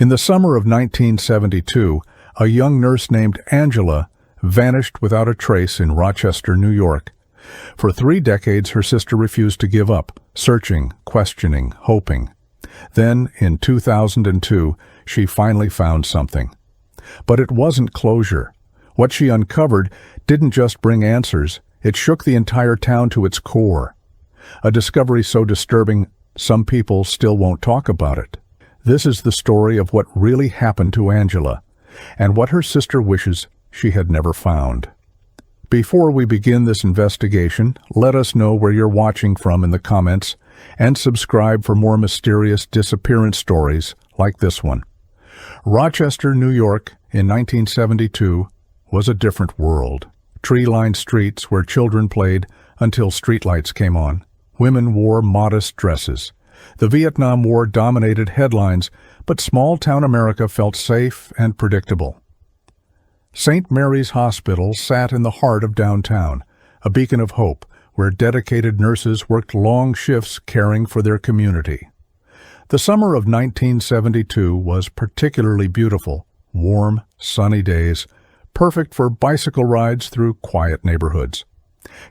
In the summer of 1972, a young nurse named Angela vanished without a trace in Rochester, New York. For 3 decades, her sister refused to give up, searching, questioning, hoping. Then, in 2002, she finally found something. But it wasn't closure. What she uncovered didn't just bring answers, it shook the entire town to its core. A discovery so disturbing, some people still won't talk about it. This is the story of what really happened to Angela, and what her sister wishes she had never found. Before we begin this investigation, let us know where you're watching from in the comments, and subscribe for more mysterious disappearance stories like this one. Rochester, New York, in 1972, was a different world. Tree-lined streets where children played until streetlights came on. Women wore modest dresses. The Vietnam War dominated headlines, but small-town America felt safe and predictable. St. Mary's Hospital sat in the heart of downtown, a beacon of hope where dedicated nurses worked long shifts caring for their community. The summer of 1972 was particularly beautiful, warm, sunny days, perfect for bicycle rides through quiet neighborhoods.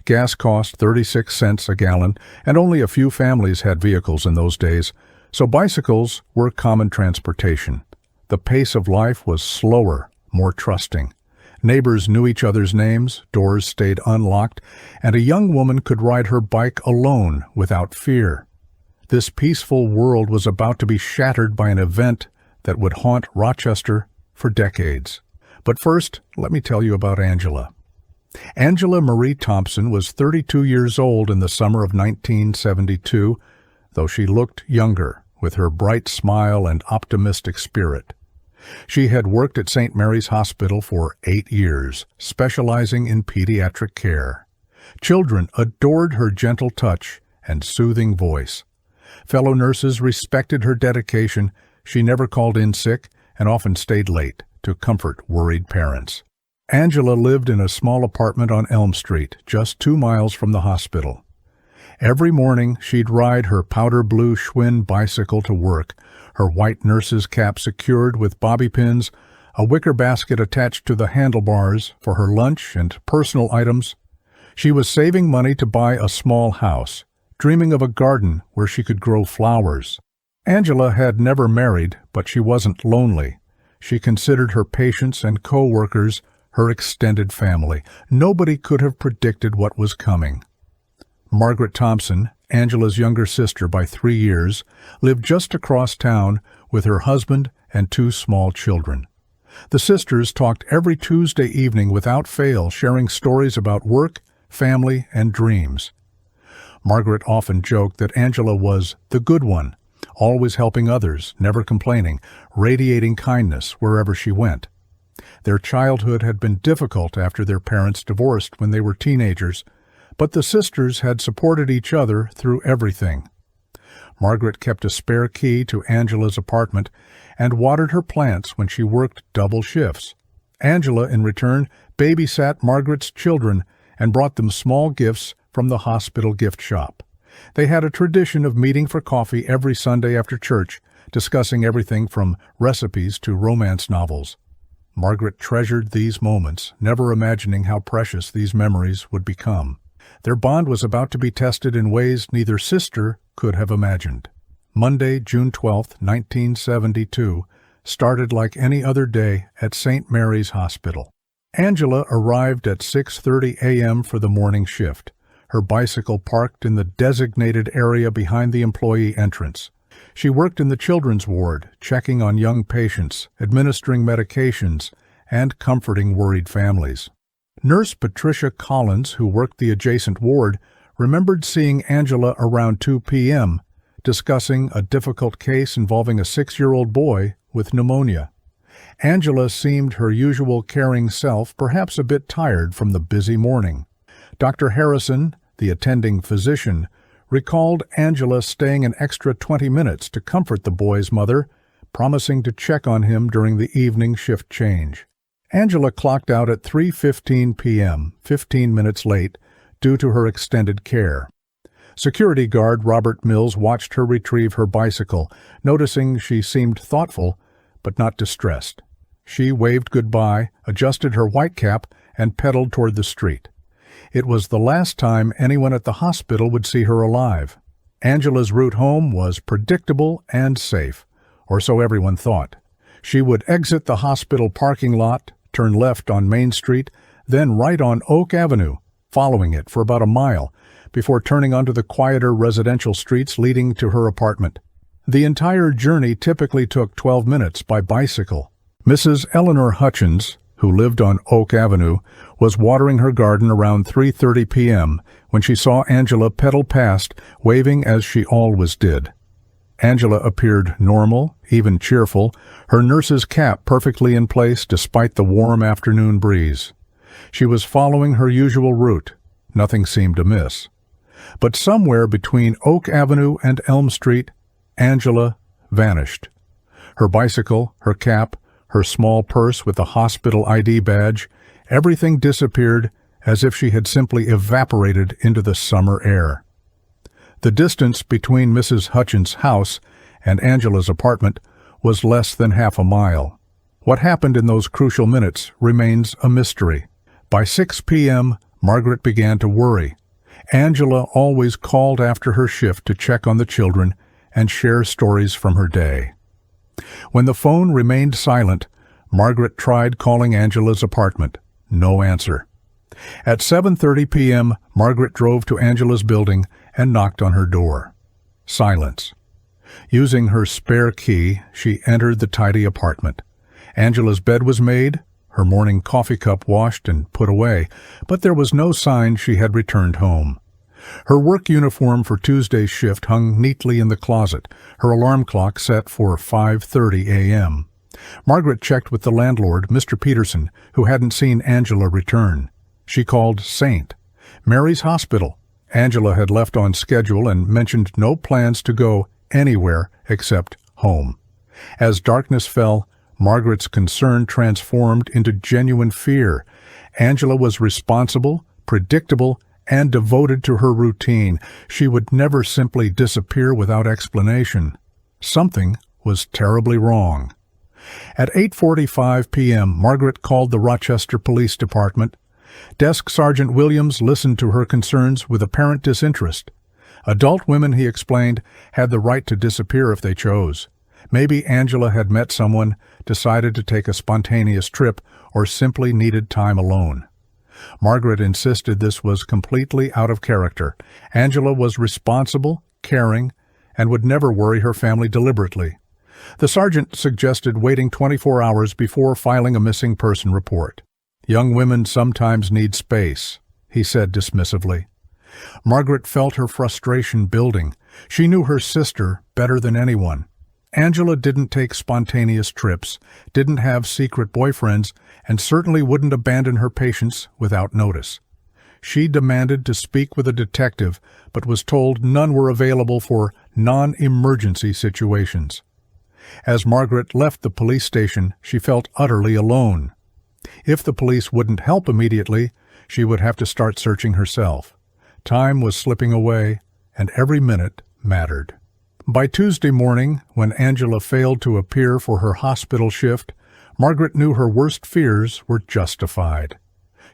Gas cost 36 cents a gallon, and only a few families had vehicles in those days, so bicycles were common transportation. The pace of life was slower, more trusting. Neighbors knew each other's names, doors stayed unlocked, and a young woman could ride her bike alone without fear. This peaceful world was about to be shattered by an event that would haunt Rochester for decades. But first, let me tell you about Angela. Angela Marie Thompson was 32 years old in the summer of 1972, though she looked younger, with her bright smile and optimistic spirit. She had worked at St. Mary's Hospital for 8 years, specializing in pediatric care. Children adored her gentle touch and soothing voice. Fellow nurses respected her dedication. She never called in sick and often stayed late to comfort worried parents. Angela lived in a small apartment on Elm Street, just 2 miles from the hospital. Every morning, she'd ride her powder blue Schwinn bicycle to work, her white nurse's cap secured with bobby pins, a wicker basket attached to the handlebars for her lunch and personal items. She was saving money to buy a small house, dreaming of a garden where she could grow flowers. Angela had never married, but she wasn't lonely. She considered her patients and co-workers her extended family. Nobody could have predicted what was coming. Margaret Thompson, Angela's younger sister by 3 years, lived just across town with her husband and 2 small children. The sisters talked every Tuesday evening without fail, sharing stories about work, family, and dreams. Margaret often joked that Angela was the good one, always helping others, never complaining, radiating kindness wherever she went. Their childhood had been difficult after their parents divorced when they were teenagers, but the sisters had supported each other through everything. Margaret kept a spare key to Angela's apartment and watered her plants when she worked double shifts. Angela, in return, babysat Margaret's children and brought them small gifts from the hospital gift shop. They had a tradition of meeting for coffee every Sunday after church, discussing everything from recipes to romance novels. Margaret treasured these moments, never imagining how precious these memories would become. Their bond was about to be tested in ways neither sister could have imagined. Monday, June 12, 1972, started like any other day at St. Mary's Hospital. Angela arrived at 6:30 a.m. for the morning shift, her bicycle parked in the designated area behind the employee entrance. She worked in the children's ward, checking on young patients, administering medications, and comforting worried families. Nurse Patricia Collins, who worked the adjacent ward, remembered seeing Angela around 2 p.m., discussing a difficult case involving a 6-year-old boy with pneumonia. Angela seemed her usual caring self, perhaps a bit tired from the busy morning. Dr. Harrison, the attending physician, recalled Angela staying an extra 20 minutes to comfort the boy's mother, promising to check on him during the evening shift change. Angela clocked out at 3:15 p.m., 15 minutes late, due to her extended care. Security guard Robert Mills watched her retrieve her bicycle, noticing she seemed thoughtful, but not distressed. She waved goodbye, adjusted her white cap, and pedaled toward the street. It was the last time anyone at the hospital would see her alive. Angela's route home was predictable and safe, or so everyone thought. She would exit the hospital parking lot, turn left on Main Street, then right on Oak Avenue, following it for about a mile, before turning onto the quieter residential streets leading to her apartment. The entire journey typically took 12 minutes by bicycle. Mrs. Eleanor Hutchins, who lived on Oak Avenue, was watering her garden around 3:30 p.m. when she saw Angela pedal past, waving as she always did. Angela appeared normal, even cheerful, her nurse's cap perfectly in place despite the warm afternoon breeze. She was following her usual route. Nothing seemed amiss. But somewhere between Oak Avenue and Elm Street, Angela vanished. Her bicycle, her cap, her small purse with the hospital ID badge, everything disappeared as if she had simply evaporated into the summer air. The distance between Mrs. Hutchins' house and Angela's apartment was less than half a mile. What happened in those crucial minutes remains a mystery. By 6 p.m., Margaret began to worry. Angela always called after her shift to check on the children and share stories from her day. When the phone remained silent, Margaret tried calling Angela's apartment. No answer. At 7:30 p.m., Margaret drove to Angela's building and knocked on her door. Silence. Using her spare key, she entered the tidy apartment. Angela's bed was made, her morning coffee cup washed and put away, but there was no sign she had returned home. Her work uniform for Tuesday's shift hung neatly in the closet, her alarm clock set for 5:30 a.m. Margaret checked with the landlord, Mr. Peterson, who hadn't seen Angela return. She called St. Mary's Hospital. Angela had left on schedule and mentioned no plans to go anywhere except home. As darkness fell, Margaret's concern transformed into genuine fear. Angela was responsible, predictable, and devoted to her routine. She would never simply disappear without explanation. Something was terribly wrong. At 8:45 p.m., Margaret called the Rochester Police Department. Desk Sergeant Williams listened to her concerns with apparent disinterest. Adult women, he explained, had the right to disappear if they chose. Maybe Angela had met someone, decided to take a spontaneous trip, or simply needed time alone. Margaret insisted this was completely out of character. Angela was responsible, caring, and would never worry her family deliberately. The sergeant suggested waiting 24 hours before filing a missing person report. "Young women sometimes need space," he said dismissively. Margaret felt her frustration building. She knew her sister better than anyone. Angela didn't take spontaneous trips, didn't have secret boyfriends, and certainly wouldn't abandon her patients without notice. She demanded to speak with a detective, but was told none were available for non-emergency situations. As Margaret left the police station, she felt utterly alone. If the police wouldn't help immediately, she would have to start searching herself. Time was slipping away, and every minute mattered. By Tuesday morning, when Angela failed to appear for her hospital shift, Margaret knew her worst fears were justified.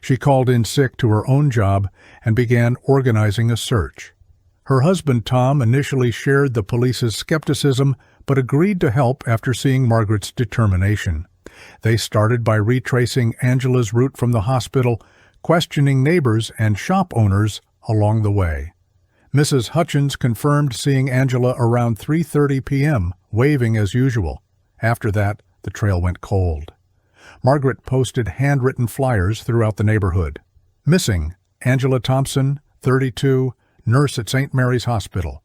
She called in sick to her own job and began organizing a search. Her husband Tom initially shared the police's skepticism, but agreed to help after seeing Margaret's determination. They started by retracing Angela's route from the hospital, questioning neighbors and shop owners along the way. Mrs. Hutchins confirmed seeing Angela around 3:30 p.m., waving as usual. After that, the trail went cold. Margaret posted handwritten flyers throughout the neighborhood. Missing: Angela Thompson, 32, nurse at St. Mary's Hospital.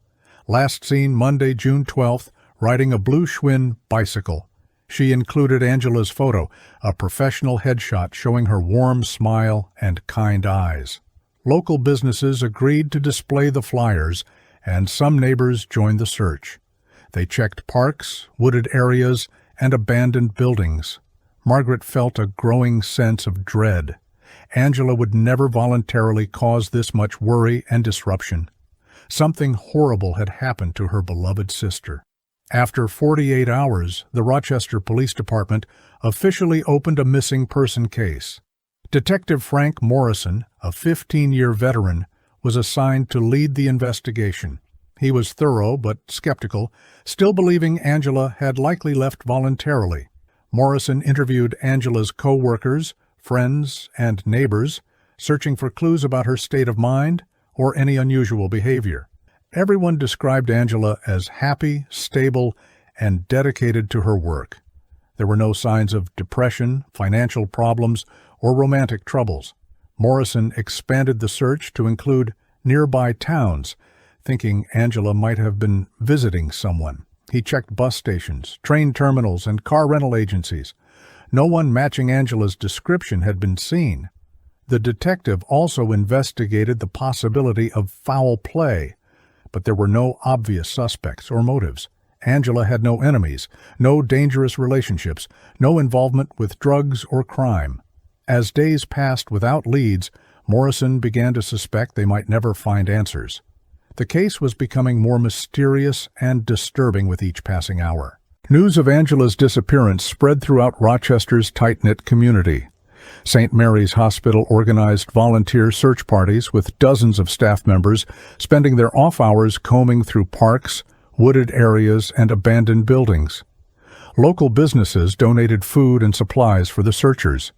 Last seen Monday, June 12th, riding a blue Schwinn bicycle. She included Angela's photo, a professional headshot showing her warm smile and kind eyes. Local businesses agreed to display the flyers, and some neighbors joined the search. They checked parks, wooded areas, and abandoned buildings. Margaret felt a growing sense of dread. Angela would never voluntarily cause this much worry and disruption. Something horrible had happened to her beloved sister. After 48 hours, the Rochester Police Department officially opened a missing person case. Detective Frank Morrison, a 15-year veteran, was assigned to lead the investigation. He was thorough but skeptical, still believing Angela had likely left voluntarily. Morrison interviewed Angela's co-workers, friends, and neighbors, searching for clues about her state of mind or any unusual behavior. Everyone described Angela as happy, stable, and dedicated to her work. There were no signs of depression, financial problems, or romantic troubles. Morrison expanded the search to include nearby towns, thinking Angela might have been visiting someone. He checked bus stations, train terminals, and car rental agencies. No one matching Angela's description had been seen. The detective also investigated the possibility of foul play, but there were no obvious suspects or motives. Angela had no enemies, no dangerous relationships, no involvement with drugs or crime. As days passed without leads, Morrison began to suspect they might never find answers. The case was becoming more mysterious and disturbing with each passing hour. News of Angela's disappearance spread throughout Rochester's tight-knit community. St. Mary's Hospital organized volunteer search parties with dozens of staff members spending their off hours combing through parks, wooded areas, and abandoned buildings. Local businesses donated food and supplies for the searchers.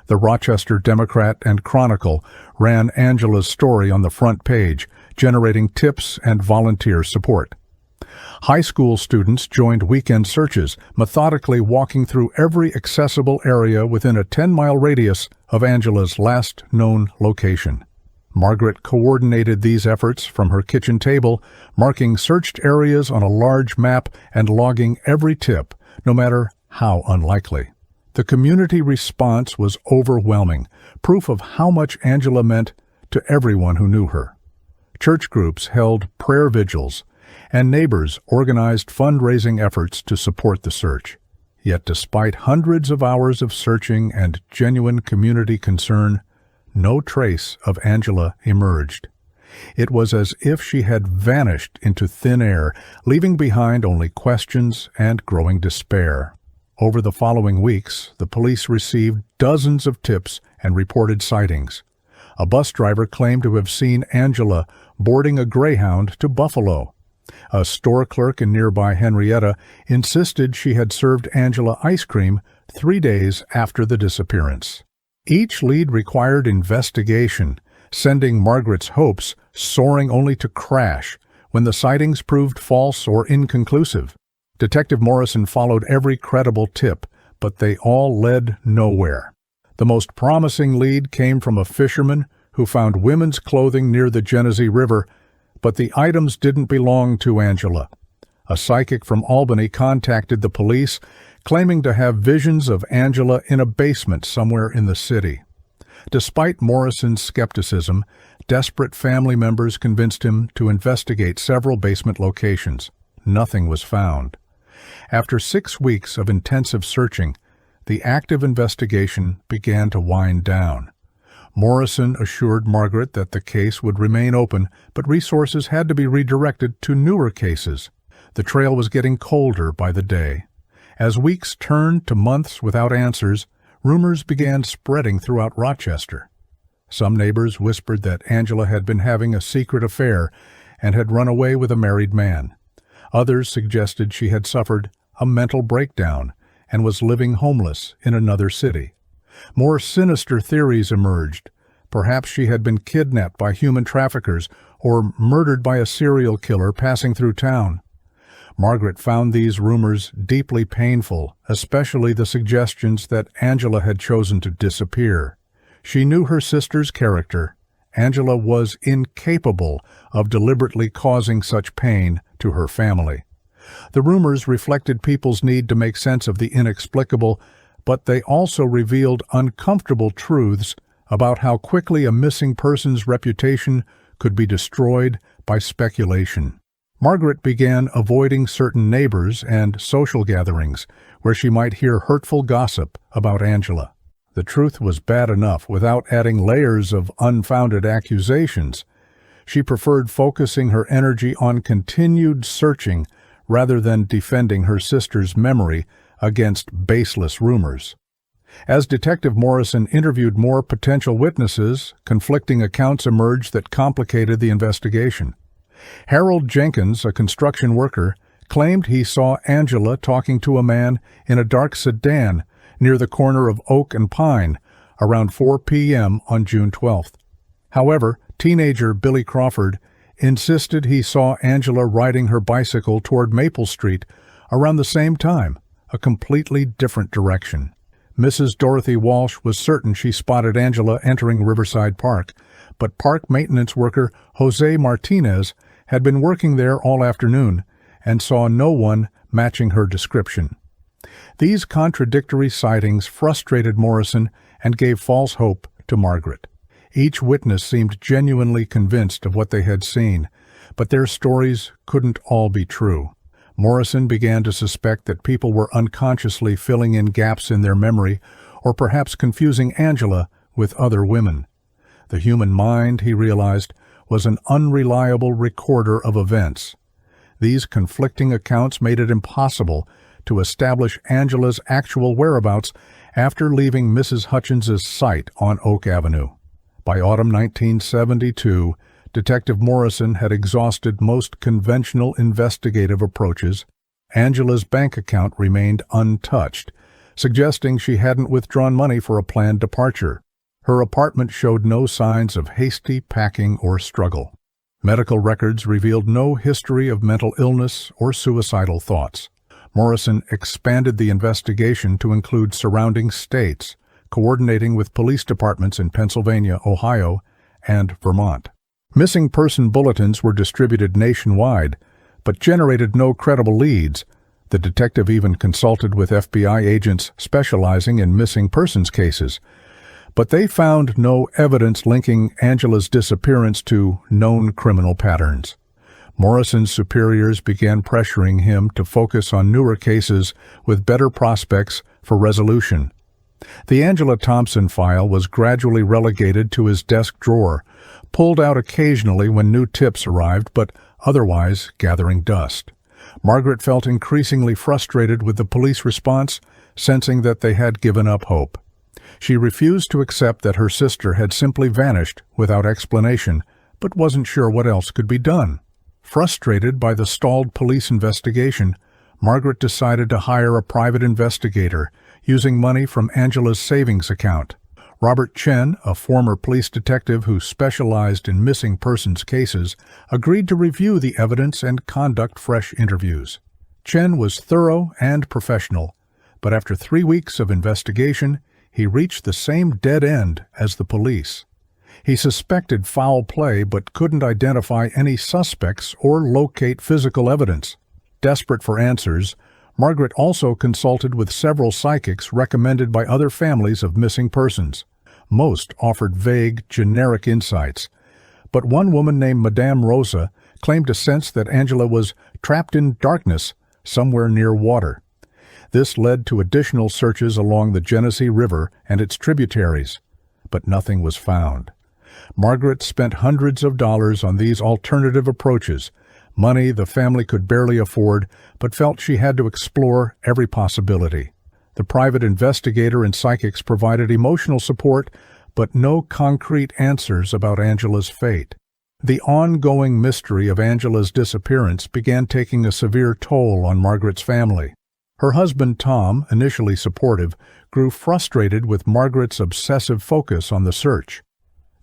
The Rochester Democrat and Chronicle ran Angela's story on the front page, generating tips and volunteer support. High school students joined weekend searches, methodically walking through every accessible area within a 10-mile radius of Angela's last known location. Margaret coordinated these efforts from her kitchen table, marking searched areas on a large map and logging every tip, no matter how unlikely. The community response was overwhelming, proof of how much Angela meant to everyone who knew her. Church groups held prayer vigils, and neighbors organized fundraising efforts to support the search. Yet despite hundreds of hours of searching and genuine community concern, no trace of Angela emerged. It was as if she had vanished into thin air, leaving behind only questions and growing despair. Over the following weeks, the police received dozens of tips and reported sightings. A bus driver claimed to have seen Angela boarding a Greyhound to Buffalo. A store clerk in nearby Henrietta insisted she had served Angela ice cream 3 days after the disappearance. Each lead required investigation, sending Margaret's hopes soaring only to crash when the sightings proved false or inconclusive. Detective Morrison followed every credible tip, but they all led nowhere. The most promising lead came from a fisherman who found women's clothing near the Genesee River, but the items didn't belong to Angela. A psychic from Albany contacted the police, claiming to have visions of Angela in a basement somewhere in the city. Despite Morrison's skepticism, desperate family members convinced him to investigate several basement locations. Nothing was found. After 6 weeks of intensive searching, the active investigation began to wind down. Morrison assured Margaret that the case would remain open, but resources had to be redirected to newer cases. The trail was getting colder by the day. As weeks turned to months without answers, rumors began spreading throughout Rochester. Some neighbors whispered that Angela had been having a secret affair and had run away with a married man. Others suggested she had suffered a mental breakdown and was living homeless in another city. More sinister theories emerged. Perhaps she had been kidnapped by human traffickers or murdered by a serial killer passing through town. Margaret found these rumors deeply painful, especially the suggestions that Angela had chosen to disappear. She knew her sister's character. Angela was incapable of deliberately causing such pain to her family. The rumors reflected people's need to make sense of the inexplicable, but they also revealed uncomfortable truths about how quickly a missing person's reputation could be destroyed by speculation. Margaret began avoiding certain neighbors and social gatherings where she might hear hurtful gossip about Angela. The truth was bad enough without adding layers of unfounded accusations. She preferred focusing her energy on continued searching rather than defending her sister's memory against baseless rumors. As Detective Morrison interviewed more potential witnesses, conflicting accounts emerged that complicated the investigation. Harold Jenkins, a construction worker, claimed he saw Angela talking to a man in a dark sedan near the corner of Oak and Pine around 4 p.m. on June 12th. However, teenager Billy Crawford insisted he saw Angela riding her bicycle toward Maple Street around the same time, a completely different direction. Mrs. Dorothy Walsh was certain she spotted Angela entering Riverside Park, but park maintenance worker Jose Martinez had been working there all afternoon and saw no one matching her description. These contradictory sightings frustrated Morrison and gave false hope to Margaret. Each witness seemed genuinely convinced of what they had seen, but their stories couldn't all be true. Morrison began to suspect that people were unconsciously filling in gaps in their memory or perhaps confusing Angela with other women. The human mind, he realized, was an unreliable recorder of events. These conflicting accounts made it impossible to establish Angela's actual whereabouts after leaving Mrs. Hutchins's site on Oak Avenue. By autumn 1972, Detective Morrison had exhausted most conventional investigative approaches. Angela's bank account remained untouched, suggesting she hadn't withdrawn money for a planned departure. Her apartment showed no signs of hasty packing or struggle. Medical records revealed no history of mental illness or suicidal thoughts. Morrison expanded the investigation to include surrounding states, coordinating with police departments in Pennsylvania, Ohio, and Vermont. Missing person bulletins were distributed nationwide, but generated no credible leads. The detective even consulted with FBI agents specializing in missing persons cases, but they found no evidence linking Angela's disappearance to known criminal patterns. Morrison's superiors began pressuring him to focus on newer cases with better prospects for resolution. The Angela Thompson file was gradually relegated to his desk drawer, pulled out occasionally when new tips arrived, but otherwise gathering dust. Margaret felt increasingly frustrated with the police response, sensing that they had given up hope. She refused to accept that her sister had simply vanished without explanation, but wasn't sure what else could be done. Frustrated by the stalled police investigation, Margaret decided to hire a private investigator, using money from Angela's savings account. Robert Chen, a former police detective who specialized in missing persons cases, agreed to review the evidence and conduct fresh interviews. Chen was thorough and professional, but after 3 weeks of investigation, he reached the same dead end as the police. He suspected foul play but couldn't identify any suspects or locate physical evidence. Desperate for answers, Margaret also consulted with several psychics recommended by other families of missing persons. Most offered vague, generic insights, but one woman named Madame Rosa claimed a sense that Angela was trapped in darkness somewhere near water. This led to additional searches along the Genesee River and its tributaries, but nothing was found. Margaret spent hundreds of dollars on these alternative approaches, money the family could barely afford, but felt she had to explore every possibility. The private investigator and psychics provided emotional support, but no concrete answers about Angela's fate. The ongoing mystery of Angela's disappearance began taking a severe toll on Margaret's family. Her husband, Tom, initially supportive, grew frustrated with Margaret's obsessive focus on the search.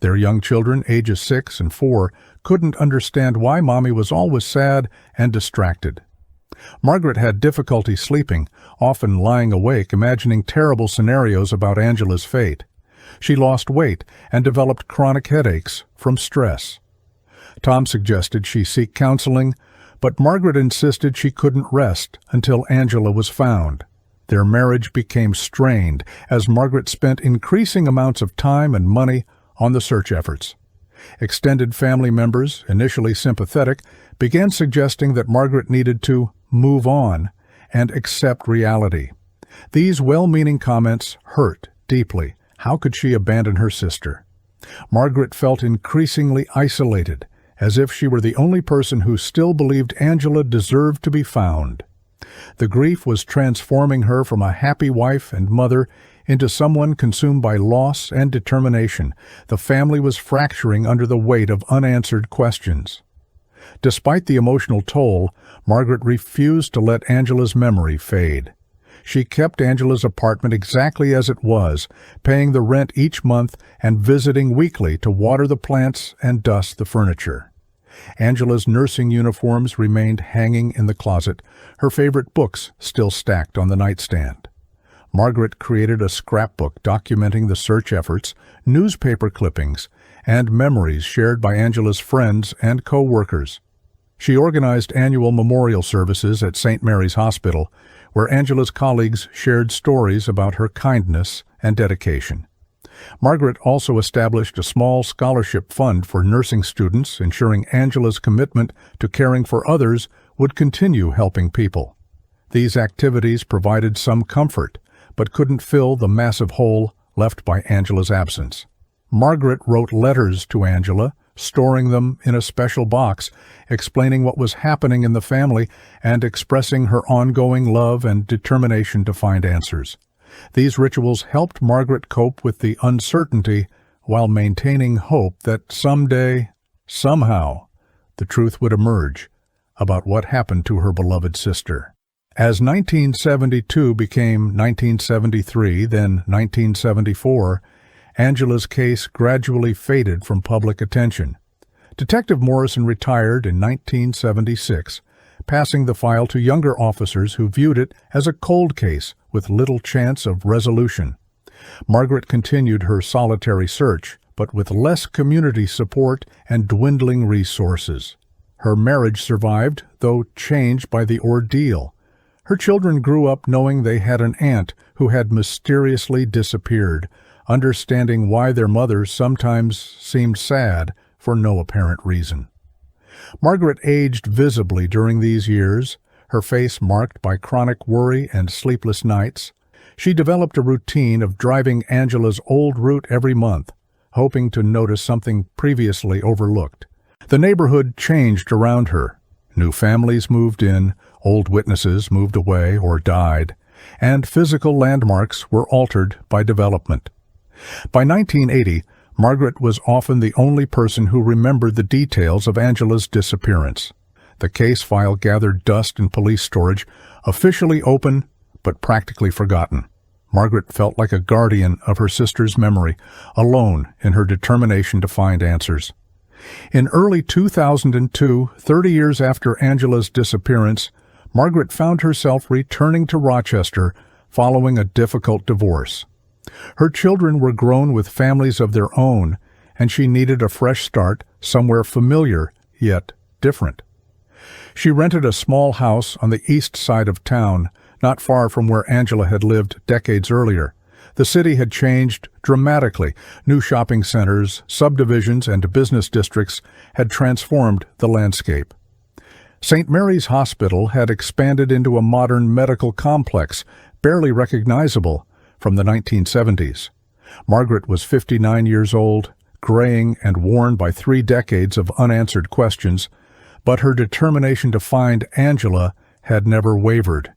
Their young children, ages 6 and 4, couldn't understand why Mommy was always sad and distracted. Margaret had difficulty sleeping, often lying awake imagining terrible scenarios about Angela's fate. She lost weight and developed chronic headaches from stress. Tom suggested she seek counseling, but Margaret insisted she couldn't rest until Angela was found. Their marriage became strained as Margaret spent increasing amounts of time and money on the search efforts. Extended family members, initially sympathetic, began suggesting that Margaret needed to move on and accept reality. These well-meaning comments hurt deeply. How could she abandon her sister? Margaret felt increasingly isolated as if she were the only person who still believed Angela deserved to be found. The grief was transforming her from a happy wife and mother into someone consumed by loss and determination. The family was fracturing under the weight of unanswered questions. Despite the emotional toll, Margaret refused to let Angela's memory fade. She kept Angela's apartment exactly as it was, paying the rent each month and visiting weekly to water the plants and dust the furniture. Angela's nursing uniforms remained hanging in the closet, her favorite books still stacked on the nightstand. Margaret created a scrapbook documenting the search efforts, newspaper clippings, and memories shared by Angela's friends and co-workers. She organized annual memorial services at St. Mary's Hospital, where Angela's colleagues shared stories about her kindness and dedication. Margaret also established a small scholarship fund for nursing students, ensuring Angela's commitment to caring for others would continue helping people. These activities provided some comfort, but couldn't fill the massive hole left by Angela's absence. Margaret wrote letters to Angela, storing them in a special box, explaining what was happening in the family and expressing her ongoing love and determination to find answers. These rituals helped Margaret cope with the uncertainty while maintaining hope that someday, somehow, the truth would emerge about what happened to her beloved sister. As 1972 became 1973, then 1974, Angela's case gradually faded from public attention. Detective Morrison retired in 1976, passing the file to younger officers who viewed it as a cold case with little chance of resolution. Margaret continued her solitary search, but with less community support and dwindling resources. Her marriage survived, though changed by the ordeal. Her children grew up knowing they had an aunt who had mysteriously disappeared, understanding why their mother sometimes seemed sad for no apparent reason. Margaret aged visibly during these years, her face marked by chronic worry and sleepless nights. She developed a routine of driving Angela's old route every month, hoping to notice something previously overlooked. The neighborhood changed around her. New families moved in, old witnesses moved away or died, and physical landmarks were altered by development. By 1980, Margaret was often the only person who remembered the details of Angela's disappearance. The case file gathered dust in police storage, officially open but practically forgotten. Margaret felt like a guardian of her sister's memory, alone in her determination to find answers. In early 2002, 30 years after Angela's disappearance, Margaret found herself returning to Rochester following a difficult divorce. Her children were grown with families of their own, and she needed a fresh start somewhere familiar, yet different. She rented a small house on the east side of town, not far from where Angela had lived decades earlier. The city had changed dramatically. New shopping centers, subdivisions, and business districts had transformed the landscape. St. Mary's Hospital had expanded into a modern medical complex, barely recognizable from the 1970s. Margaret was 59 years old, graying and worn by 3 decades of unanswered questions, but her determination to find Angela had never wavered.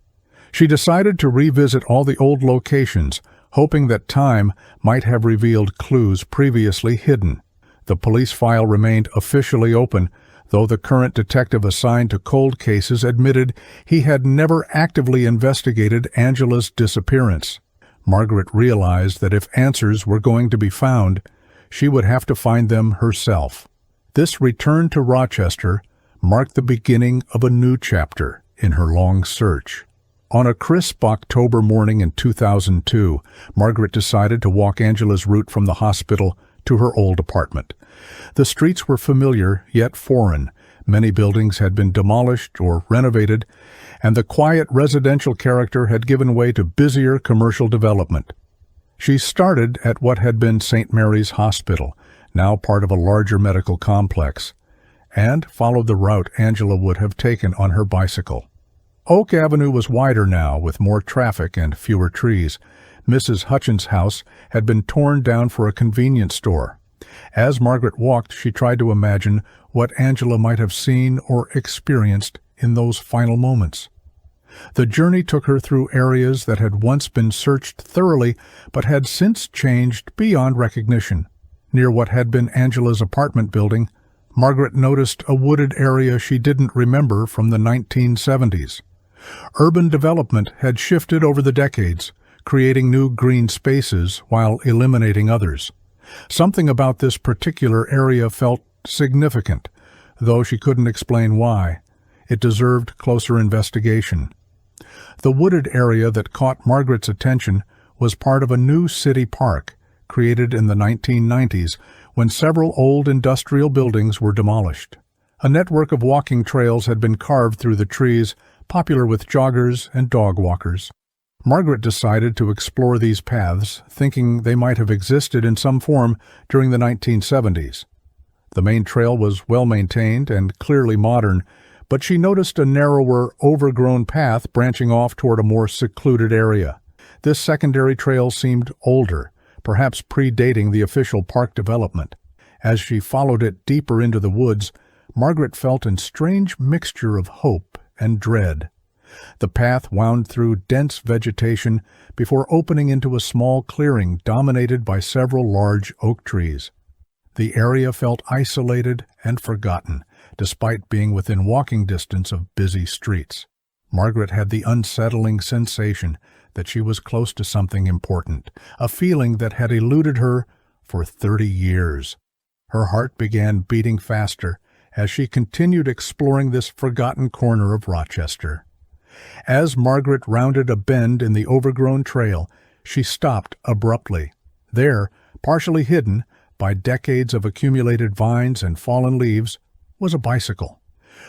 She decided to revisit all the old locations, hoping that time might have revealed clues previously hidden. The police file remained officially open, though the current detective assigned to cold cases admitted he had never actively investigated Angela's disappearance. Margaret realized that if answers were going to be found, she would have to find them herself. This return to Rochester marked the beginning of a new chapter in her long search. On a crisp October morning in 2002, Margaret decided to walk Angela's route from the hospital to her old apartment. The streets were familiar, yet foreign. Many buildings had been demolished or renovated, and the quiet residential character had given way to busier commercial development. She started at what had been St. Mary's Hospital, now part of a larger medical complex, and followed the route Angela would have taken on her bicycle. Oak Avenue was wider now, with more traffic and fewer trees. Mrs. Hutchins' house had been torn down for a convenience store. As Margaret walked, she tried to imagine what Angela might have seen or experienced in those final moments. The journey took her through areas that had once been searched thoroughly but had since changed beyond recognition. Near what had been Angela's apartment building, Margaret noticed a wooded area she didn't remember from the 1970s. Urban development had shifted over the decades, creating new green spaces while eliminating others. Something about this particular area felt significant, though she couldn't explain why. It deserved closer investigation. The wooded area that caught Margaret's attention was part of a new city park, created in the 1990s when several old industrial buildings were demolished. A network of walking trails had been carved through the trees, popular with joggers and dog walkers. Margaret decided to explore these paths, thinking they might have existed in some form during the 1970s. The main trail was well-maintained and clearly modern, but she noticed a narrower, overgrown path branching off toward a more secluded area. This secondary trail seemed older, perhaps predating the official park development. As she followed it deeper into the woods, Margaret felt a strange mixture of hope and dread. The path wound through dense vegetation before opening into a small clearing dominated by several large oak trees. The area felt isolated and forgotten, despite being within walking distance of busy streets. Margaret had the unsettling sensation that she was close to something important, a feeling that had eluded her for 30 years. Her heart began beating faster as she continued exploring this forgotten corner of Rochester. As Margaret rounded a bend in the overgrown trail, she stopped abruptly. There, partially hidden by decades of accumulated vines and fallen leaves, was a bicycle.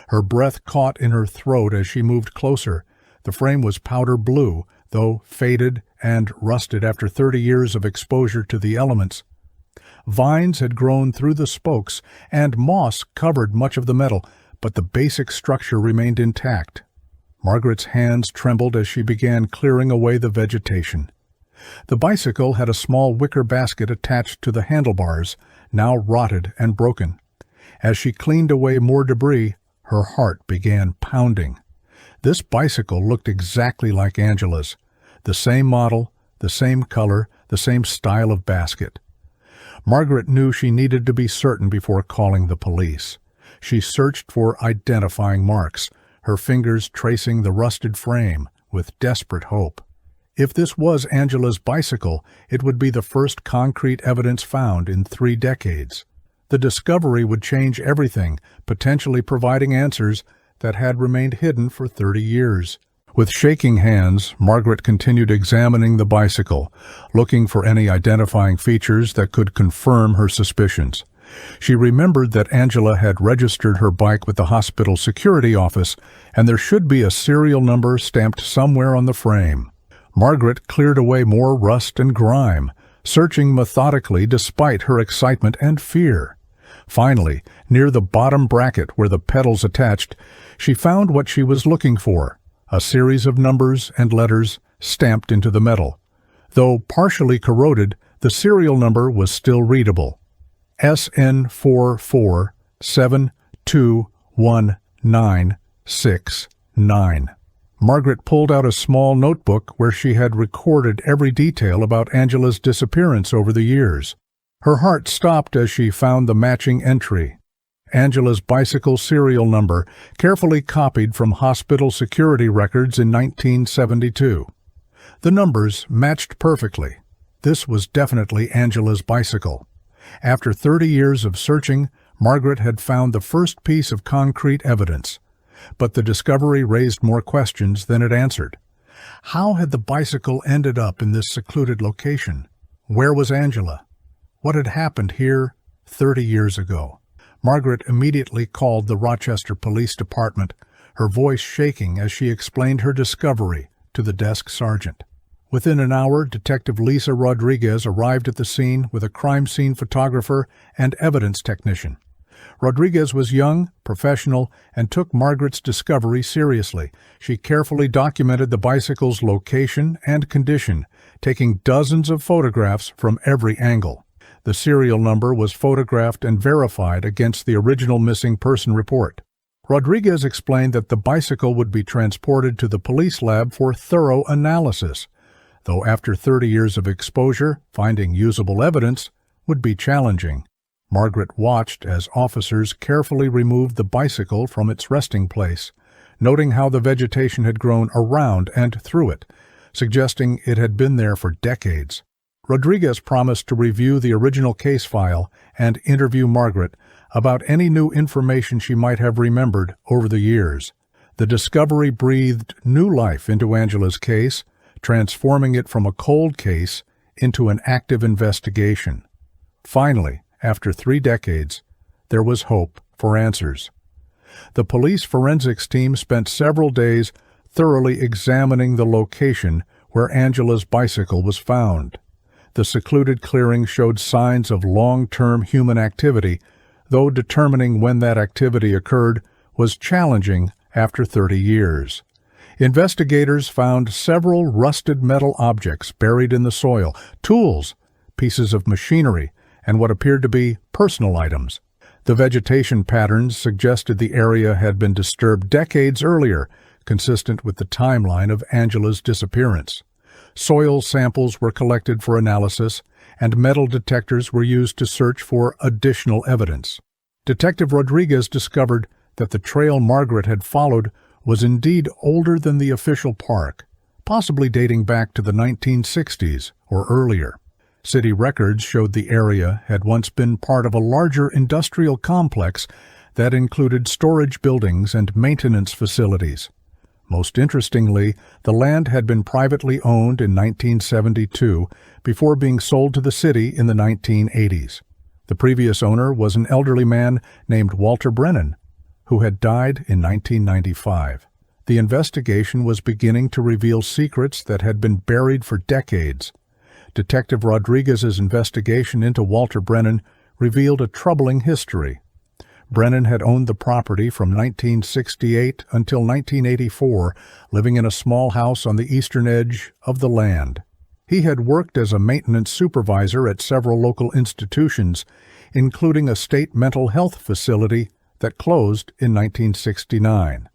Her breath caught in her throat as she moved closer. The frame was powder blue, though faded and rusted after 30 years of exposure to the elements. Vines had grown through the spokes, and moss covered much of the metal, but the basic structure remained intact. Margaret's hands trembled as she began clearing away the vegetation. The bicycle had a small wicker basket attached to the handlebars, now rotted and broken. As she cleaned away more debris, her heart began pounding. This bicycle looked exactly like Angela's. The same model, the same color, the same style of basket. Margaret knew she needed to be certain before calling the police. She searched for identifying marks, her fingers tracing the rusted frame with desperate hope. If this was Angela's bicycle, it would be the first concrete evidence found in 3 decades. The discovery would change everything, potentially providing answers that had remained hidden for 30 years. With shaking hands, Margaret continued examining the bicycle, looking for any identifying features that could confirm her suspicions. She remembered that Angela had registered her bike with the hospital security office, and there should be a serial number stamped somewhere on the frame. Margaret cleared away more rust and grime, searching methodically despite her excitement and fear. Finally, near the bottom bracket where the pedals attached, she found what she was looking for, a series of numbers and letters stamped into the metal. Though partially corroded, the serial number was still readable. SN44721969. Margaret pulled out a small notebook where she had recorded every detail about Angela's disappearance over the years. Her heart stopped as she found the matching entry. Angela's bicycle serial number, carefully copied from hospital security records in 1972. The numbers matched perfectly. This was definitely Angela's bicycle. After 30 years of searching, Margaret had found the first piece of concrete evidence. But the discovery raised more questions than it answered. How had the bicycle ended up in this secluded location? Where was Angela? What had happened here 30 years ago? Margaret immediately called the Rochester Police Department, her voice shaking as she explained her discovery to the desk sergeant. Within an hour, Detective Lisa Rodriguez arrived at the scene with a crime scene photographer and evidence technician. Rodriguez was young, professional, and took Margaret's discovery seriously. She carefully documented the bicycle's location and condition, taking dozens of photographs from every angle. The serial number was photographed and verified against the original missing person report. Rodriguez explained that the bicycle would be transported to the police lab for thorough analysis, though after 30 years of exposure, finding usable evidence would be challenging. Margaret watched as officers carefully removed the bicycle from its resting place, noting how the vegetation had grown around and through it, suggesting it had been there for decades. Rodriguez promised to review the original case file and interview Margaret about any new information she might have remembered over the years. The discovery breathed new life into Angela's case, transforming it from a cold case into an active investigation. Finally, after 3 decades, there was hope for answers. The police forensics team spent several days thoroughly examining the location where Angela's bicycle was found. The secluded clearing showed signs of long-term human activity, though determining when that activity occurred was challenging after 30 years. Investigators found several rusted metal objects buried in the soil, tools, pieces of machinery, and what appeared to be personal items. The vegetation patterns suggested the area had been disturbed decades earlier, consistent with the timeline of Angela's disappearance. Soil samples were collected for analysis, and metal detectors were used to search for additional evidence. Detective Rodriguez discovered that the trail Margaret had followed was indeed older than the official park, possibly dating back to the 1960s or earlier. City records showed the area had once been part of a larger industrial complex that included storage buildings and maintenance facilities. Most interestingly, the land had been privately owned in 1972 before being sold to the city in the 1980s. The previous owner was an elderly man named Walter Brennan, who had died in 1995. The investigation was beginning to reveal secrets that had been buried for decades. Detective Rodriguez's investigation into Walter Brennan revealed a troubling history. Brennan had owned the property from 1968 until 1984, living in a small house on the eastern edge of the land. He had worked as a maintenance supervisor at several local institutions, including a state mental health facility that closed in 1969.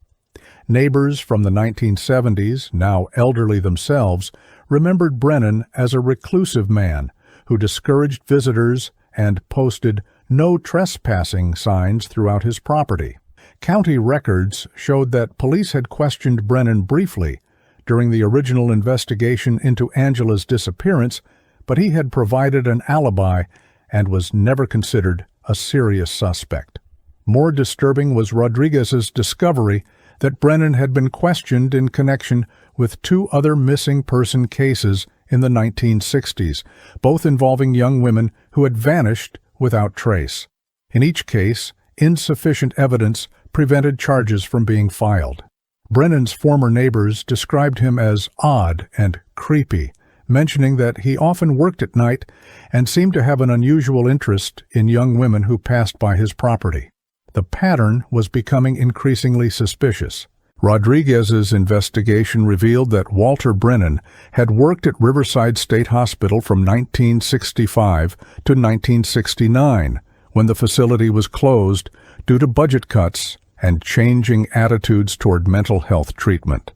Neighbors from the 1970s, now elderly themselves, remembered Brennan as a reclusive man who discouraged visitors and posted no trespassing signs throughout his property. County records showed that police had questioned Brennan briefly during the original investigation into Angela's disappearance, but he had provided an alibi and was never considered a serious suspect. More disturbing was Rodriguez's discovery that Brennan had been questioned in connection with 2 other missing person cases in the 1960s, both involving young women who had vanished without trace. In each case, insufficient evidence prevented charges from being filed. Brennan's former neighbors described him as odd and creepy, mentioning that he often worked at night and seemed to have an unusual interest in young women who passed by his property. The pattern was becoming increasingly suspicious. Rodriguez's investigation revealed that Walter Brennan had worked at Riverside State Hospital from 1965 to 1969, when the facility was closed due to budget cuts and changing attitudes toward mental health treatment.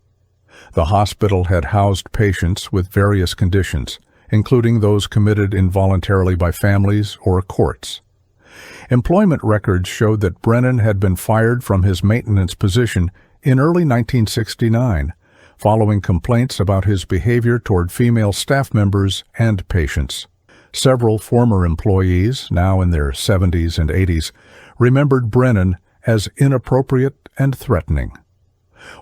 The hospital had housed patients with various conditions, including those committed involuntarily by families or courts. Employment records showed that Brennan had been fired from his maintenance position in early 1969, following complaints about his behavior toward female staff members and patients. Several former employees, now in their 70s and 80s, remembered Brennan as inappropriate and threatening.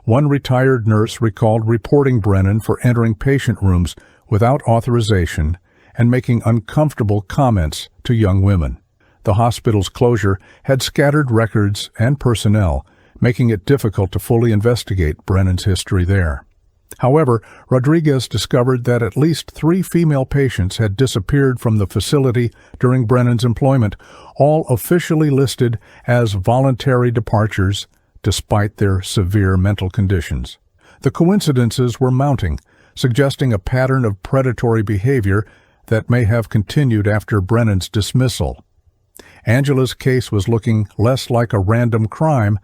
One retired nurse recalled reporting Brennan for entering patient rooms without authorization and making uncomfortable comments to young women. The hospital's closure had scattered records and personnel, making it difficult to fully investigate Brennan's history there. However, Rodriguez discovered that at least 3 female patients had disappeared from the facility during Brennan's employment, all officially listed as voluntary departures despite their severe mental conditions. The coincidences were mounting, suggesting a pattern of predatory behavior that may have continued after Brennan's dismissal. Angela's case was looking less like a random crime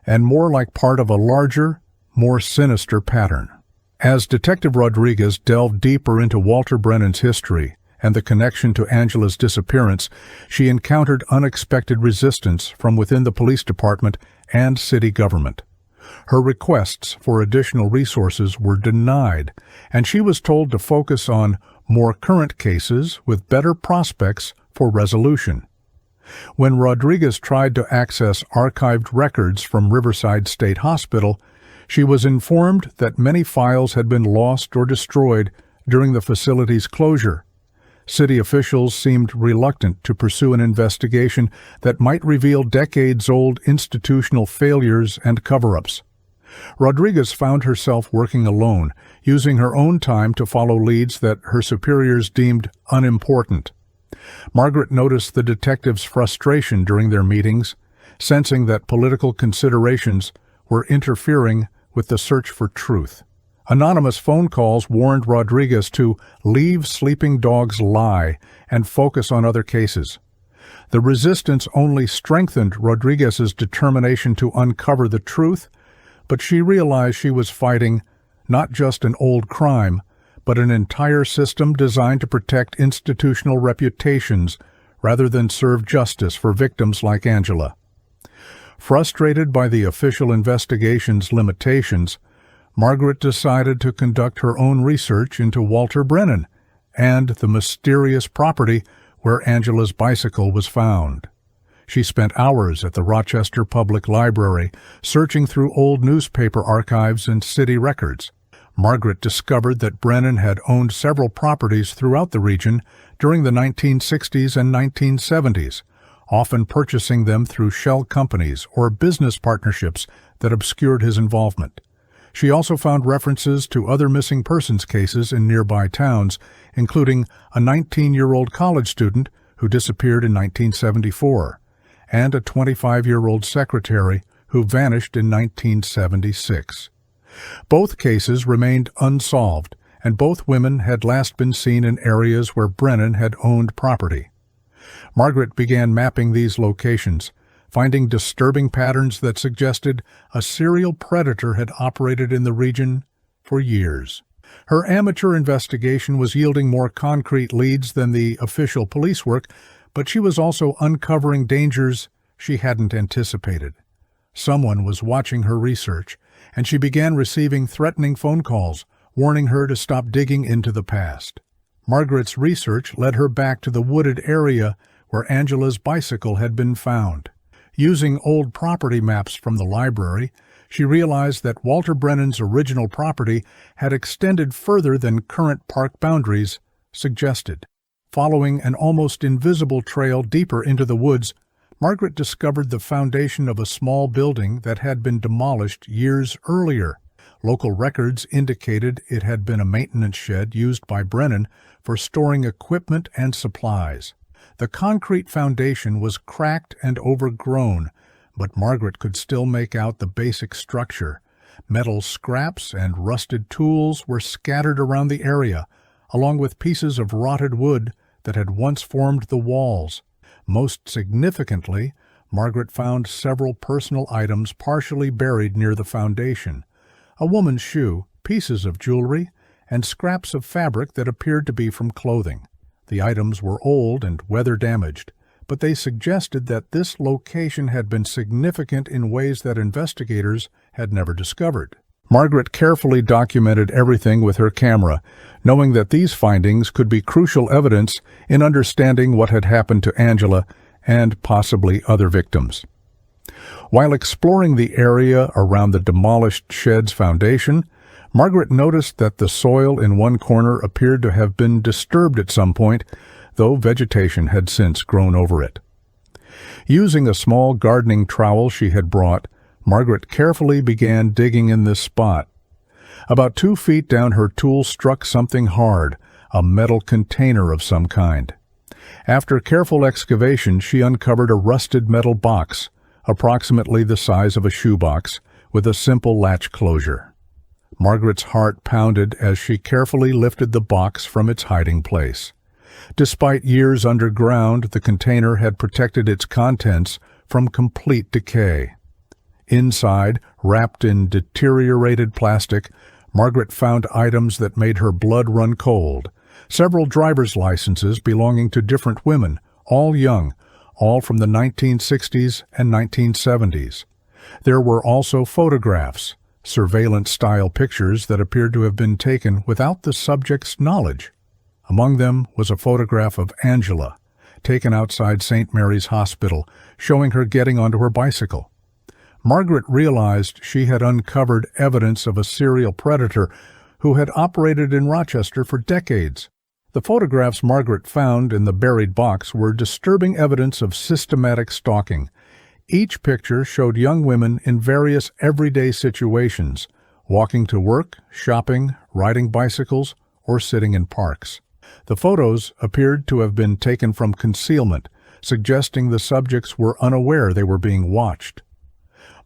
and more like part of a larger, more sinister pattern. As Detective Rodriguez delved deeper into Walter Brennan's history and the connection to Angela's disappearance, she encountered unexpected resistance from within the police department and city government. Her requests for additional resources were denied, and she was told to focus on more current cases with better prospects for resolution. When Rodriguez tried to access archived records from Riverside State Hospital, she was informed that many files had been lost or destroyed during the facility's closure. City officials seemed reluctant to pursue an investigation that might reveal decades-old institutional failures and cover-ups. Rodriguez found herself working alone, using her own time to follow leads that her superiors deemed unimportant. Margaret noticed the detectives' frustration during their meetings, sensing that political considerations were interfering with the search for truth. Anonymous phone calls warned Rodriguez to leave sleeping dogs lie and focus on other cases. The resistance only strengthened Rodriguez's determination to uncover the truth, but she realized she was fighting not just an old crime, but an entire system designed to protect institutional reputations rather than serve justice for victims like Angela. Frustrated by the official investigation's limitations, Margaret decided to conduct her own research into Walter Brennan and the mysterious property where Angela's bicycle was found. She spent hours at the Rochester Public Library, searching through old newspaper archives and city records. Margaret discovered that Brennan had owned several properties throughout the region during the 1960s and 1970s, often purchasing them through shell companies or business partnerships that obscured his involvement. She also found references to other missing persons cases in nearby towns, including a 19-year-old college student who disappeared in 1974, and a 25-year-old secretary who vanished in 1976. Both cases remained unsolved, and both women had last been seen in areas where Brennan had owned property. Margaret began mapping these locations, finding disturbing patterns that suggested a serial predator had operated in the region for years. Her amateur investigation was yielding more concrete leads than the official police work, but she was also uncovering dangers she hadn't anticipated. Someone was watching her research, and she began receiving threatening phone calls, warning her to stop digging into the past. Margaret's research led her back to the wooded area where Angela's bicycle had been found. Using old property maps from the library, she realized that Walter Brennan's original property had extended further than current park boundaries suggested. Following an almost invisible trail deeper into the woods, Margaret discovered the foundation of a small building that had been demolished years earlier. Local records indicated it had been a maintenance shed used by Brennan for storing equipment and supplies. The concrete foundation was cracked and overgrown, but Margaret could still make out the basic structure. Metal scraps and rusted tools were scattered around the area, along with pieces of rotted wood that had once formed the walls. Most significantly, Margaret found several personal items partially buried near the foundation: a woman's shoe, pieces of jewelry, and scraps of fabric that appeared to be from clothing. The items were old and weather-damaged, but they suggested that this location had been significant in ways that investigators had never discovered. Margaret carefully documented everything with her camera, knowing that these findings could be crucial evidence in understanding what had happened to Angela and possibly other victims. While exploring the area around the demolished shed's foundation, Margaret noticed that the soil in one corner appeared to have been disturbed at some point, though vegetation had since grown over it. Using a small gardening trowel she had brought, Margaret carefully began digging in this spot. About 2 feet down, her tool struck something hard, a metal container of some kind. After careful excavation, she uncovered a rusted metal box, approximately the size of a shoebox, with a simple latch closure. Margaret's heart pounded as she carefully lifted the box from its hiding place. Despite years underground, the container had protected its contents from complete decay. Inside, wrapped in deteriorated plastic, Margaret found items that made her blood run cold. Several driver's licenses belonging to different women, all young, all from the 1960s and 1970s. There were also photographs, surveillance-style pictures that appeared to have been taken without the subject's knowledge. Among them was a photograph of Angela, taken outside St. Mary's Hospital, showing her getting onto her bicycle. Margaret realized she had uncovered evidence of a serial predator who had operated in Rochester for decades. The photographs Margaret found in the buried box were disturbing evidence of systematic stalking. Each picture showed young women in various everyday situations, walking to work, shopping, riding bicycles, or sitting in parks. The photos appeared to have been taken from concealment, suggesting the subjects were unaware they were being watched.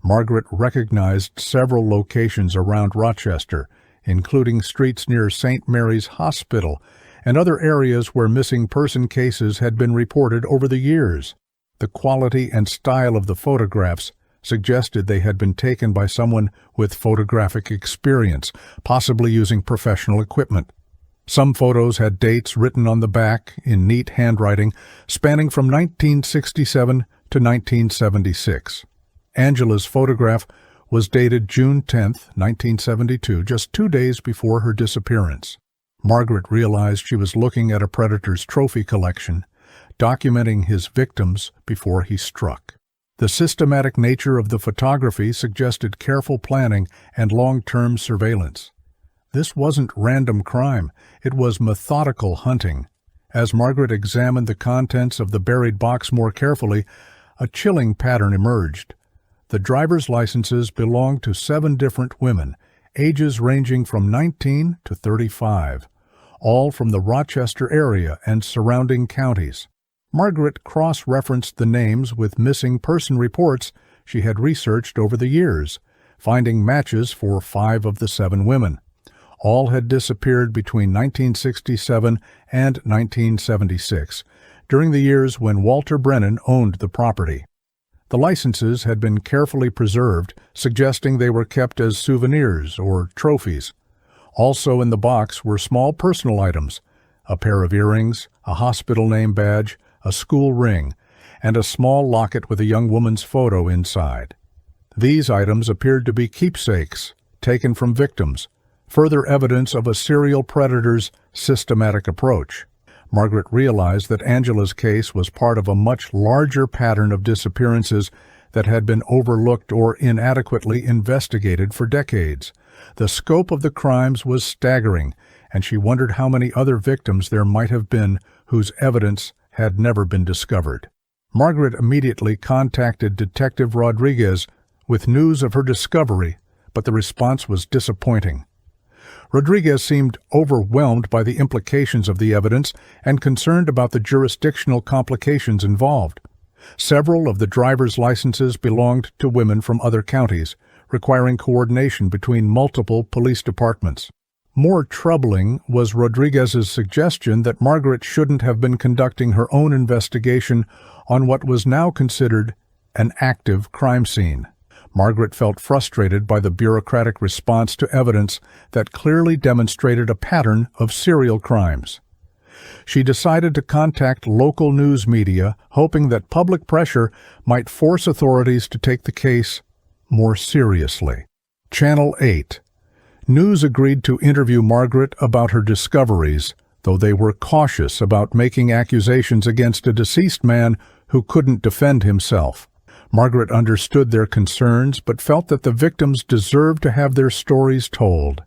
Margaret recognized several locations around Rochester, including streets near St. Mary's Hospital and other areas where missing person cases had been reported over the years. The quality and style of the photographs suggested they had been taken by someone with photographic experience, possibly using professional equipment. Some photos had dates written on the back in neat handwriting, spanning from 1967 to 1976. Angela's photograph was dated June 10, 1972, just 2 days before her disappearance. Margaret realized she was looking at a predator's trophy collection, documenting his victims before he struck. The systematic nature of the photography suggested careful planning and long-term surveillance. This wasn't random crime, it was methodical hunting. As Margaret examined the contents of the buried box more carefully, a chilling pattern emerged. The driver's licenses belonged to 7 different women, ages ranging from 19 to 35, all from the Rochester area and surrounding counties. Margaret cross-referenced the names with missing person reports she had researched over the years, finding matches for 5 of the 7 women. All had disappeared between 1967 and 1976, during the years when Walter Brennan owned the property. The licenses had been carefully preserved, suggesting they were kept as souvenirs or trophies. Also in the box were small personal items, a pair of earrings, a hospital name badge, a school ring, and a small locket with a young woman's photo inside. These items appeared to be keepsakes, taken from victims, further evidence of a serial predator's systematic approach. Margaret realized that Angela's case was part of a much larger pattern of disappearances that had been overlooked or inadequately investigated for decades. The scope of the crimes was staggering, and she wondered how many other victims there might have been whose evidence had never been discovered. Margaret immediately contacted Detective Rodriguez with news of her discovery, but the response was disappointing. Rodriguez seemed overwhelmed by the implications of the evidence and concerned about the jurisdictional complications involved. Several of the driver's licenses belonged to women from other counties, requiring coordination between multiple police departments. More troubling was Rodriguez's suggestion that Margaret shouldn't have been conducting her own investigation on what was now considered an active crime scene. Margaret felt frustrated by the bureaucratic response to evidence that clearly demonstrated a pattern of serial crimes. She decided to contact local news media, hoping that public pressure might force authorities to take the case more seriously. Channel 8. News agreed to interview Margaret about her discoveries, though they were cautious about making accusations against a deceased man who couldn't defend himself. Margaret understood their concerns, but felt that the victims deserved to have their stories told.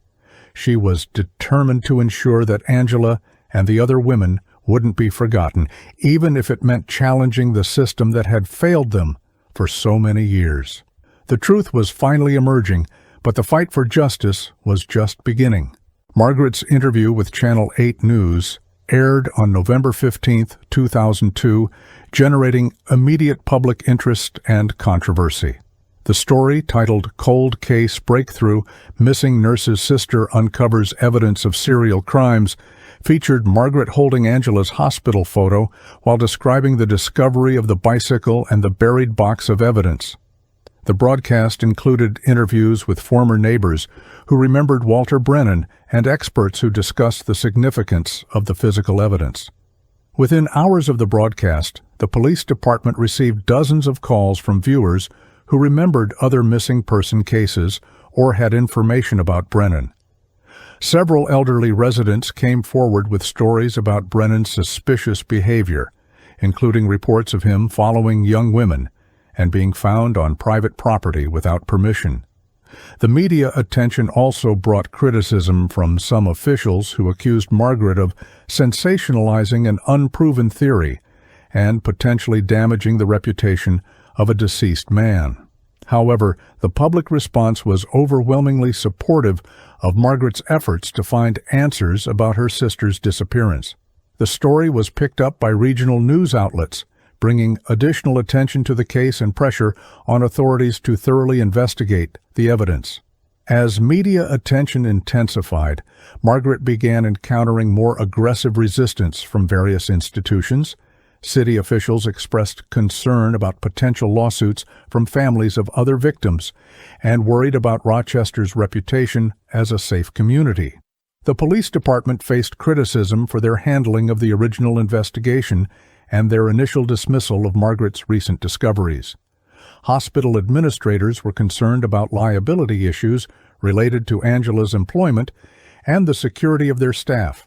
She was determined to ensure that Angela and the other women wouldn't be forgotten, even if it meant challenging the system that had failed them for so many years. The truth was finally emerging, but the fight for justice was just beginning. Margaret's interview with Channel 8 News aired on November 15, 2002, generating immediate public interest and controversy. The story, titled Cold Case Breakthrough, Missing Nurse's Sister Uncovers Evidence of Serial Crimes, featured Margaret holding Angela's hospital photo while describing the discovery of the bicycle and the buried box of evidence. The broadcast included interviews with former neighbors who remembered Walter Brennan and experts who discussed the significance of the physical evidence. Within hours of the broadcast, the police department received dozens of calls from viewers who remembered other missing person cases or had information about Brennan. Several elderly residents came forward with stories about Brennan's suspicious behavior, including reports of him following young women and being found on private property without permission. The media attention also brought criticism from some officials who accused Margaret of sensationalizing an unproven theory and potentially damaging the reputation of a deceased man. However, the public response was overwhelmingly supportive of Margaret's efforts to find answers about her sister's disappearance. The story was picked up by regional news outlets, bringing additional attention to the case and pressure on authorities to thoroughly investigate the evidence. As media attention intensified, Margaret began encountering more aggressive resistance from various institutions. City officials expressed concern about potential lawsuits from families of other victims and worried about Rochester's reputation as a safe community. The police department faced criticism for their handling of the original investigation and their initial dismissal of Margaret's recent discoveries. Hospital administrators were concerned about liability issues related to Angela's employment and the security of their staff.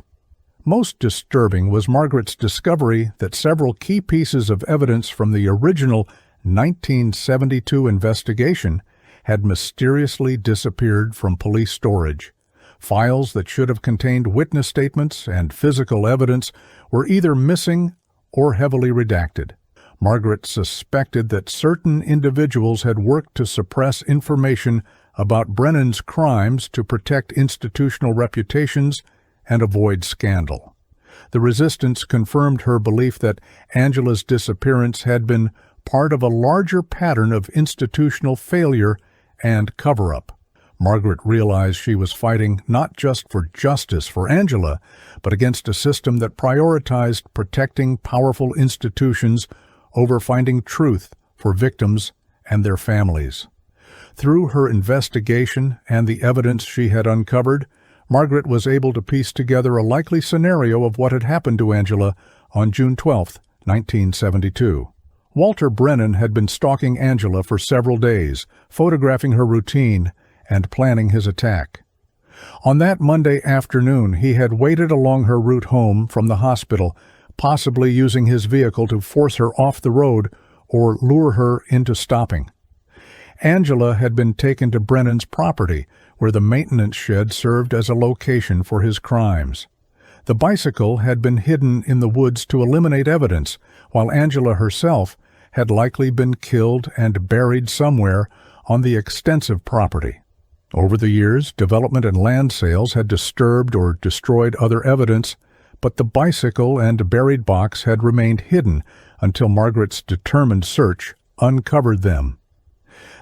Most disturbing was Margaret's discovery that several key pieces of evidence from the original 1972 investigation had mysteriously disappeared from police storage. Files that should have contained witness statements and physical evidence were either missing or heavily redacted. Margaret suspected that certain individuals had worked to suppress information about Brennan's crimes to protect institutional reputations and avoid scandal. The resistance confirmed her belief that Angela's disappearance had been part of a larger pattern of institutional failure and cover-up. Margaret realized she was fighting not just for justice for Angela, but against a system that prioritized protecting powerful institutions over finding truth for victims and their families. Through her investigation and the evidence she had uncovered, Margaret was able to piece together a likely scenario of what had happened to Angela on June 12, 1972. Walter Brennan had been stalking Angela for several days, photographing her routine and planning his attack. On that Monday afternoon, he had waited along her route home from the hospital, possibly using his vehicle to force her off the road or lure her into stopping. Angela had been taken to Brennan's property, where the maintenance shed served as a location for his crimes. The bicycle had been hidden in the woods to eliminate evidence, while Angela herself had likely been killed and buried somewhere on the extensive property. Over the years, development and land sales had disturbed or destroyed other evidence, but the bicycle and buried box had remained hidden until Margaret's determined search uncovered them.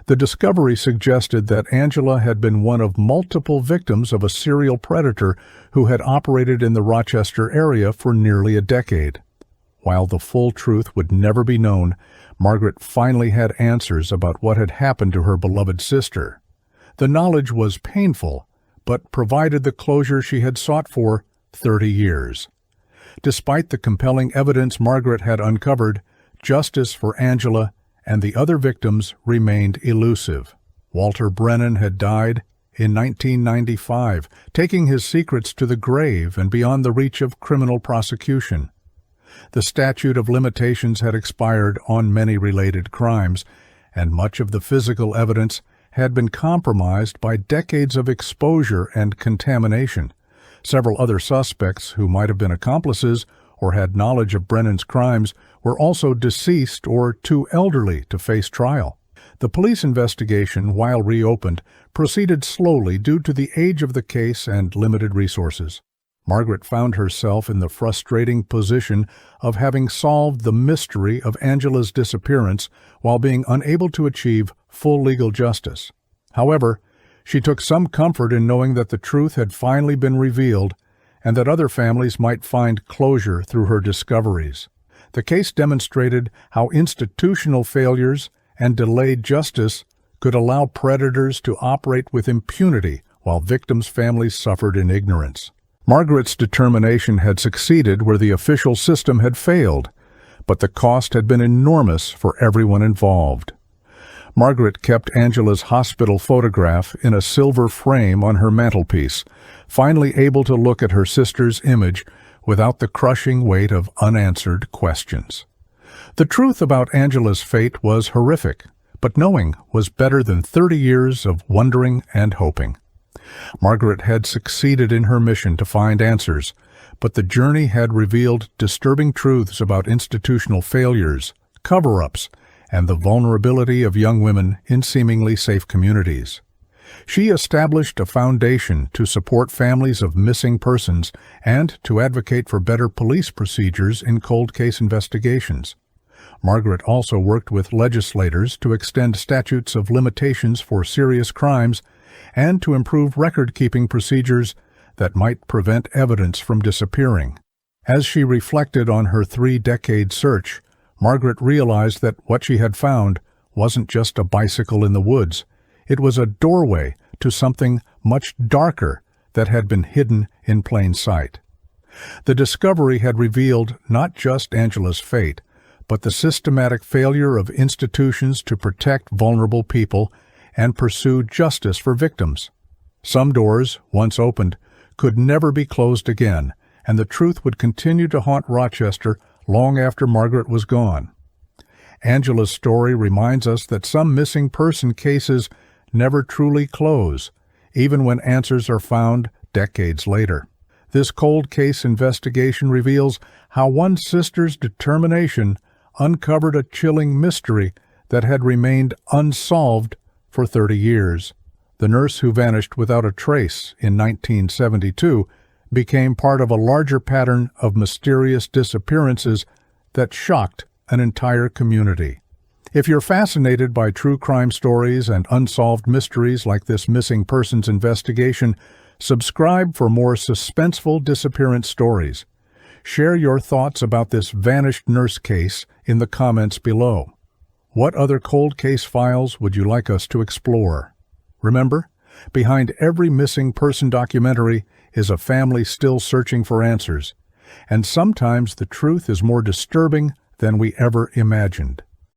The discovery suggested that Angela had been one of multiple victims of a serial predator who had operated in the Rochester area for nearly a decade. While the full truth would never be known, Margaret finally had answers about what had happened to her beloved sister. The knowledge was painful, but provided the closure she had sought for 30 years. Despite the compelling evidence Margaret had uncovered, justice for Angela and the other victims remained elusive. Walter Brennan had died in 1995, taking his secrets to the grave and beyond the reach of criminal prosecution. The statute of limitations had expired on many related crimes, and much of the physical evidence had been compromised by decades of exposure and contamination. Several other suspects who might have been accomplices or had knowledge of Brennan's crimes were also deceased or too elderly to face trial. The police investigation, while reopened, proceeded slowly due to the age of the case and limited resources. Margaret found herself in the frustrating position of having solved the mystery of Angela's disappearance while being unable to achieve full legal justice. However, she took some comfort in knowing that the truth had finally been revealed and that other families might find closure through her discoveries. The case demonstrated how institutional failures and delayed justice could allow predators to operate with impunity while victims' families suffered in ignorance. Margaret's determination had succeeded where the official system had failed, but the cost had been enormous for everyone involved. Margaret kept Angela's hospital photograph in a silver frame on her mantelpiece, finally able to look at her sister's image without the crushing weight of unanswered questions. The truth about Angela's fate was horrific, but knowing was better than 30 years of wondering and hoping. Margaret had succeeded in her mission to find answers, but the journey had revealed disturbing truths about institutional failures, cover-ups, and the vulnerability of young women in seemingly safe communities. She established a foundation to support families of missing persons and to advocate for better police procedures in cold case investigations. Margaret also worked with legislators to extend statutes of limitations for serious crimes and to improve record-keeping procedures that might prevent evidence from disappearing. As she reflected on her 3-decade search, Margaret realized that what she had found wasn't just a bicycle in the woods. It was a doorway to something much darker that had been hidden in plain sight. The discovery had revealed not just Angela's fate, but the systematic failure of institutions to protect vulnerable people and pursue justice for victims. Some doors, once opened, could never be closed again, and the truth would continue to haunt Rochester long after Margaret was gone. Angela's story reminds us that some missing person cases never truly close, even when answers are found decades later. This cold case investigation reveals how one sister's determination uncovered a chilling mystery that had remained unsolved for 30 years. The nurse who vanished without a trace in 1972 became part of a larger pattern of mysterious disappearances that shocked an entire community. If you're fascinated by true crime stories and unsolved mysteries like this missing persons investigation, subscribe for more suspenseful disappearance stories. Share your thoughts about this vanished nurse case in the comments below. What other cold case files would you like us to explore? Remember, behind every missing person documentary is a family still searching for answers, and sometimes the truth is more disturbing than we ever imagined.